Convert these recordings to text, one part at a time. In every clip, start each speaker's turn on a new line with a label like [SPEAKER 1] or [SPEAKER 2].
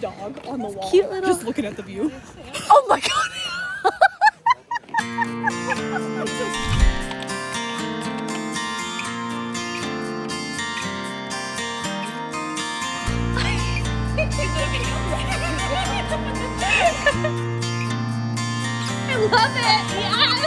[SPEAKER 1] dog on the wall.
[SPEAKER 2] Cute little...
[SPEAKER 1] Just looking at the view.
[SPEAKER 2] Oh my god! I love it! Yes!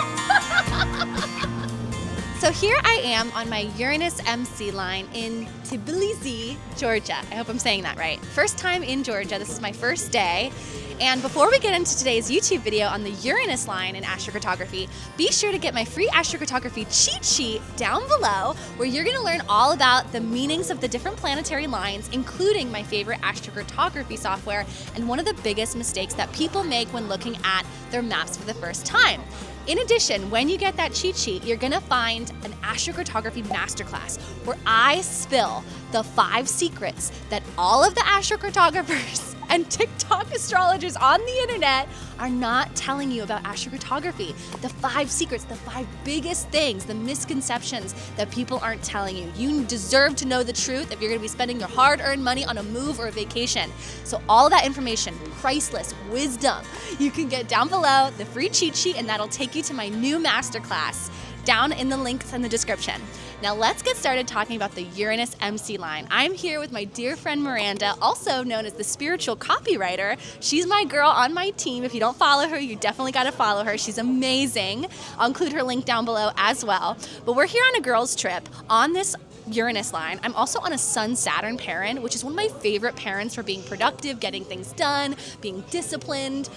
[SPEAKER 2] So here I am on my Uranus MC line in Tbilisi, Georgia. I hope I'm saying that right. First time in Georgia. This is my first day. And before we get into today's YouTube video on the Uranus line in astrocartography, be sure to get my free astrocartography cheat sheet down below, where you're going to learn all about the meanings of the different planetary lines, including my favorite astrocartography software and one of the biggest mistakes that people make when looking at their maps for the first time. In addition, when you get that cheat sheet, you're gonna find an astrocartography masterclass where I spill the 5 secrets that all of the astrocartographers and TikTok astrologers on the internet are not telling you about astrocartography. The 5 secrets, the 5 biggest things, the misconceptions that people aren't telling you. You deserve to know the truth if you're gonna be spending your hard-earned money on a move or a vacation. So all of that information, priceless wisdom, you can get down below, the free cheat sheet, and that'll take you to my new masterclass down in the links in the description. Now let's get started talking about the Uranus MC line. I'm here with my dear friend Miranda, also known as the spiritual copywriter. She's my girl on my team. If you don't follow her, you definitely gotta follow her. She's amazing. I'll include her link down below as well. But we're here on a girls' trip on this Uranus line. I'm also on a Sun-Saturn parent, which is one of my favorite parents for being productive, getting things done, being disciplined,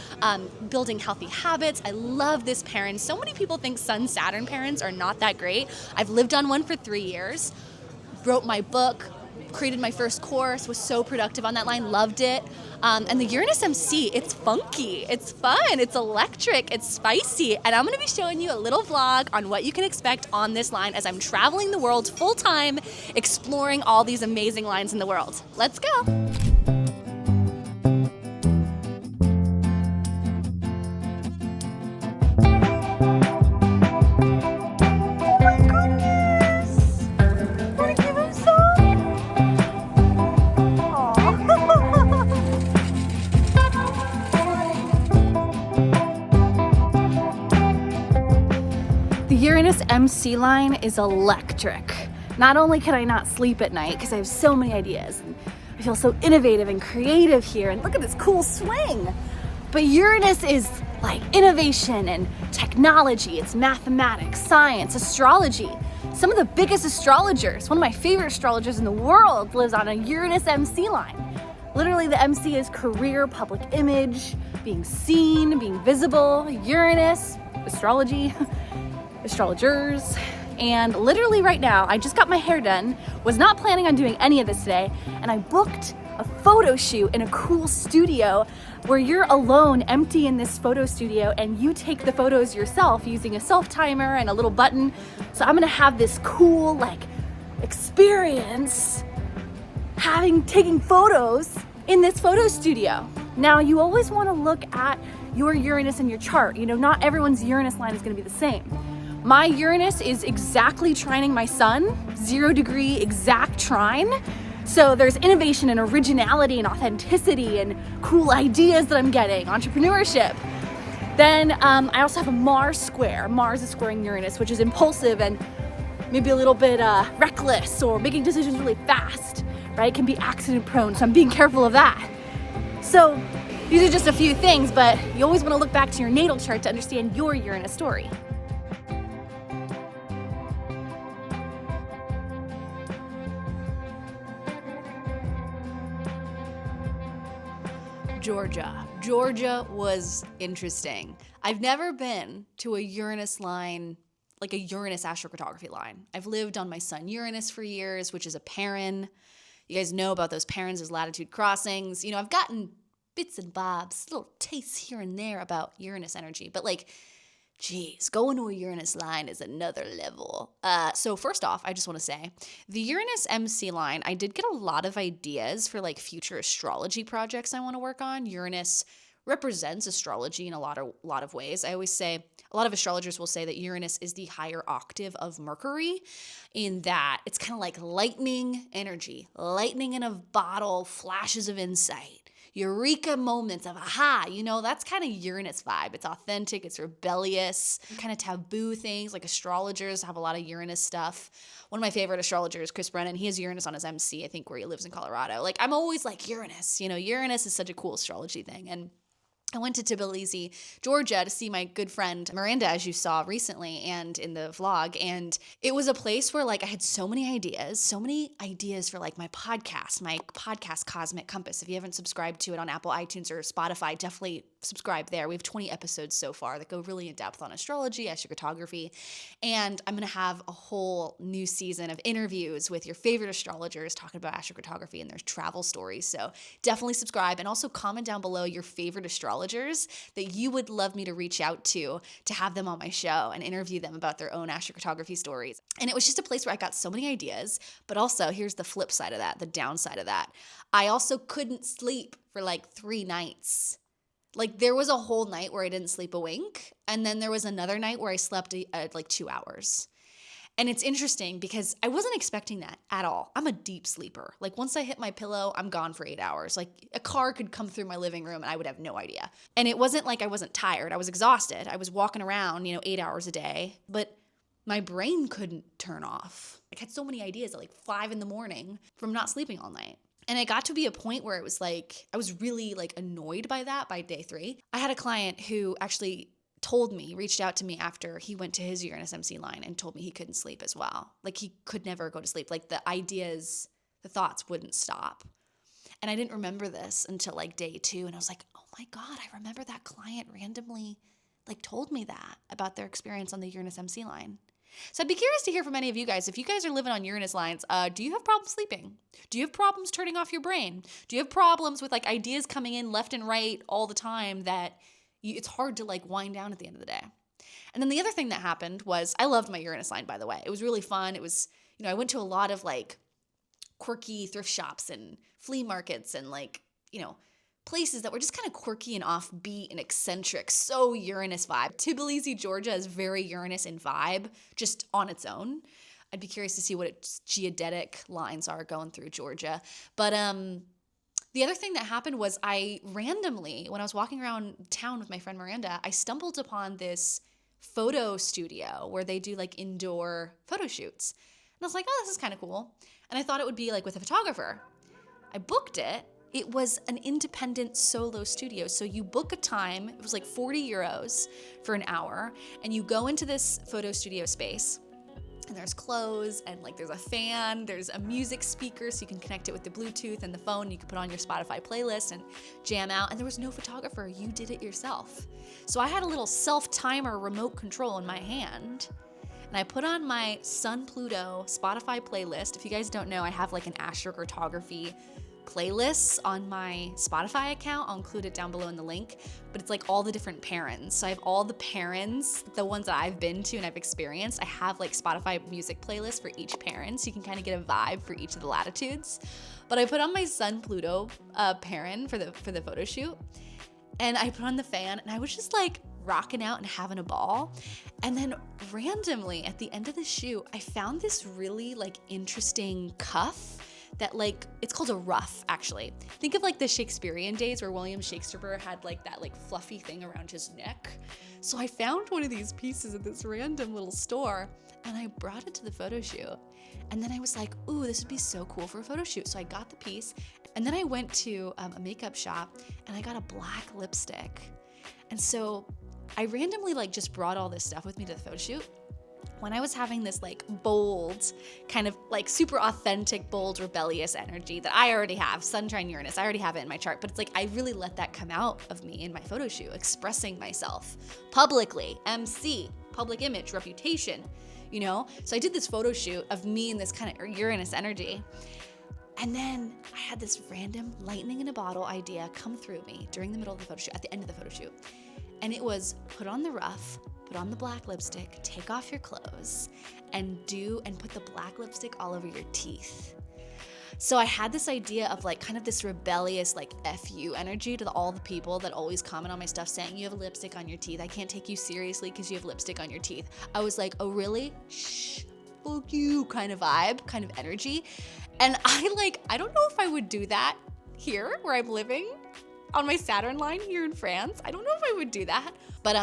[SPEAKER 2] building healthy habits. I love this parent. So many people think Sun-Saturn parents are not that great. I've lived on one for 3 years, wrote my book, created my first course, was so productive on that line, loved it. And the Uranus MC, it's funky, it's fun, it's electric, it's spicy, and I'm gonna be showing you a little vlog on what you can expect on this line as I'm traveling the world full-time, exploring all these amazing lines in the world. Let's go. Uranus MC line is electric. Not only can I not sleep at night because I have so many ideas and I feel so innovative and creative here, and look at this cool swing, but Uranus is like innovation and technology. It's mathematics, science, astrology. Some of the biggest astrologers, one of my favorite astrologers in the world, lives on a Uranus MC line. Literally, the MC is career, public image, being seen, being visible, Uranus, astrology, astrologers, and literally right now, I just got my hair done, was not planning on doing any of this today, and I booked a photo shoot in a cool studio where you're alone, empty in this photo studio, and you take the photos yourself using a self-timer and a little button. So I'm gonna have this cool, like, experience taking photos in this photo studio. Now, you always wanna look at your Uranus in your chart. You know, not everyone's Uranus line is gonna be the same. My Uranus is exactly trining my sun, 0 degree exact trine. So there's innovation and originality and authenticity and cool ideas that I'm getting, entrepreneurship. Then I also have a Mars square. Mars is squaring Uranus, which is impulsive and maybe a little bit reckless or making decisions really fast, right? It can be accident prone, so I'm being careful of that. So these are just a few things, but you always want to look back to your natal chart to understand your Uranus story. Georgia was interesting. I've never been to a Uranus line, like a Uranus astrocartography line. I've lived on my sun Uranus for years, which is a Perrin. You guys know about those Perrins as latitude crossings. You know, I've gotten bits and bobs, little tastes here and there about Uranus energy, but like, geez, going to a Uranus line is another level. So first off, I just want to say, the Uranus MC line, I did get a lot of ideas for like future astrology projects I want to work on. Uranus represents astrology in a lot of ways. I always say, a lot of astrologers will say that Uranus is the higher octave of Mercury, in that it's kind of like lightning energy, lightning in a bottle, flashes of insight. eureka moments of aha, that's kind of Uranus vibe. It's authentic, it's rebellious, kind of taboo things. Like astrologers have a lot of Uranus stuff. One of my favorite astrologers, Chris Brennan, he has Uranus on his MC, I think, where he lives in Colorado. Like, I'm always like, Uranus, Uranus is such a cool astrology thing. And I went to Tbilisi, Georgia to see my good friend Miranda, as you saw recently and in the vlog. And it was a place where like I had so many ideas for like my podcast Cosmic Compass. If you haven't subscribed to it on Apple, iTunes, or Spotify, definitely subscribe there. We have 20 episodes so far that go really in depth on astrology, astrocartography. And I'm going to have a whole new season of interviews with your favorite astrologers talking about astrocartography and their travel stories. So definitely subscribe, and also comment down below your favorite astrologers that you would love me to reach out to have them on my show and interview them about their own astrocartography stories. And it was just a place where I got so many ideas, but also here's the flip side of that, the downside of that. I also couldn't sleep for like 3 nights. Like there was a whole night where I didn't sleep a wink, and then there was another night where I slept like 2 hours. And it's interesting because I wasn't expecting that at all. I'm a deep sleeper. Like once I hit my pillow, I'm gone for 8 hours. Like a car could come through my living room and I would have no idea. And it wasn't like I wasn't tired. I was exhausted. I was walking around, 8 hours a day, but my brain couldn't turn off. I had so many ideas at like 5 a.m. from not sleeping all night. And it got to be a point where it was like, I was really like annoyed by that by day 3. I had a client who actually reached out to me after he went to his Uranus MC line and told me he couldn't sleep as well. Like he could never go to sleep. Like the ideas, the thoughts wouldn't stop. And I didn't remember this until like day 2. And I was like, oh my God, I remember that client randomly like told me that about their experience on the Uranus MC line. So I'd be curious to hear from any of you guys. If you guys are living on Uranus lines, do you have problems sleeping? Do you have problems turning off your brain? Do you have problems with like ideas coming in left and right all the time that it's hard to like wind down at the end of the day? And then the other thing that happened was I loved my Uranus line, by the way. It was really fun. It was, I went to a lot of like quirky thrift shops and flea markets and like, places that were just kind of quirky and offbeat and eccentric, so Uranus vibe. Tbilisi, Georgia is very Uranus in vibe, just on its own. I'd be curious to see what its geodetic lines are going through Georgia. But the other thing that happened was I randomly, when I was walking around town with my friend Miranda, I stumbled upon this photo studio where they do like indoor photo shoots. And I was like, oh, this is kind of cool. And I thought it would be like with a photographer. I booked it. It was an independent solo studio. So you book a time, it was like 40 euros for an hour, and you go into this photo studio space, and there's clothes, and like there's a fan, there's a music speaker so you can connect it with the Bluetooth and the phone. You can put on your Spotify playlist and jam out, and there was no photographer. You did it yourself. So I had a little self-timer remote control in my hand, and I put on my Sun Pluto Spotify playlist. If you guys don't know, I have like an astrocartography playlists on my Spotify account. I'll include it down below in the link, but it's like all the different parents. So I have all the parents, the ones that I've been to and I've experienced. I have like Spotify music playlists for each parent, so you can kind of get a vibe for each of the latitudes. But I put on my Sun Pluto parent for the photo shoot, and I put on the fan, and I was just like rocking out and having a ball. And then randomly at the end of the shoot, I found this really like interesting cuff that like, it's called a ruff actually. Think of like the Shakespearean days where William Shakespeare had like that like fluffy thing around his neck. So I found one of these pieces at this random little store, and I brought it to the photo shoot. And then I was like, ooh, this would be so cool for a photo shoot. So I got the piece, and then I went to a makeup shop and I got a black lipstick. And so I randomly like just brought all this stuff with me to the photo shoot. When I was having this like bold, kind of like super authentic, bold, rebellious energy that I already have, Sunshine Uranus, I already have it in my chart, but it's like I really let that come out of me in my photo shoot, expressing myself publicly, MC, public image, reputation, So I did this photo shoot of me in this kind of Uranus energy. And then I had this random lightning in a bottle idea come through me during the middle of the photo shoot, at the end of the photo shoot. And it was put on the ruff, put on the black lipstick, take off your clothes, and put the black lipstick all over your teeth. So I had this idea of like kind of this rebellious like FU energy to all the people that always comment on my stuff saying, you have lipstick on your teeth. I can't take you seriously because you have lipstick on your teeth. I was like, oh really? Shh, fuck you kind of vibe, kind of energy. And I don't know if I would do that here where I'm living, on my Saturn line here in France. I don't know if I would do that, but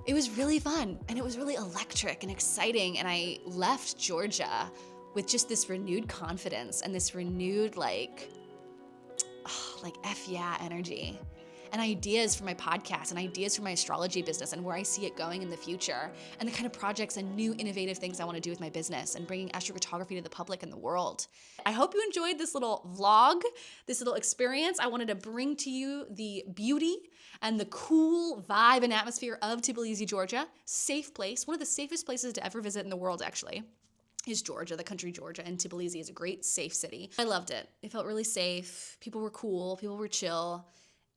[SPEAKER 2] it was really fun and it was really electric and exciting. And I left Georgia with just this renewed confidence and this renewed like F yeah energy and ideas for my podcast and ideas for my astrology business and where I see it going in the future and the kind of projects and new innovative things I want to do with my business and bringing astrocartography to the public and the world. I hope you enjoyed this little vlog, this little experience. I wanted to bring to you the beauty and the cool vibe and atmosphere of Tbilisi, Georgia. Safe place, one of the safest places to ever visit in the world actually. Is Georgia, the country Georgia, and Tbilisi is a great, safe city. I loved it. It felt really safe. People were cool. People were chill.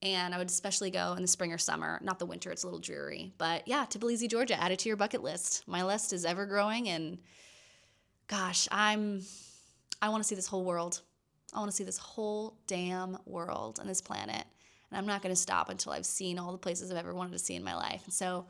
[SPEAKER 2] And I would especially go in the spring or summer, not the winter. It's a little dreary. But yeah, Tbilisi, Georgia, add it to your bucket list. My list is ever growing, and gosh, I want to see this whole world. I want to see this whole damn world on this planet. And I'm not going to stop until I've seen all the places I've ever wanted to see in my life. And so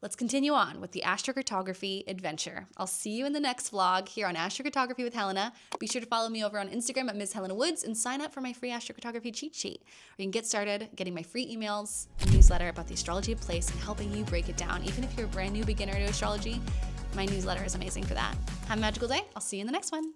[SPEAKER 2] let's continue on with the astrocartography adventure. I'll see you in the next vlog here on Astrocartography with Helena. Be sure to follow me over on Instagram at Ms. Helena Woods and sign up for my free astrocartography cheat sheet, where you can get started getting my free emails and newsletter about the astrology of place and helping you break it down. Even if you're a brand new beginner to astrology, my newsletter is amazing for that. Have a magical day. I'll see you in the next one.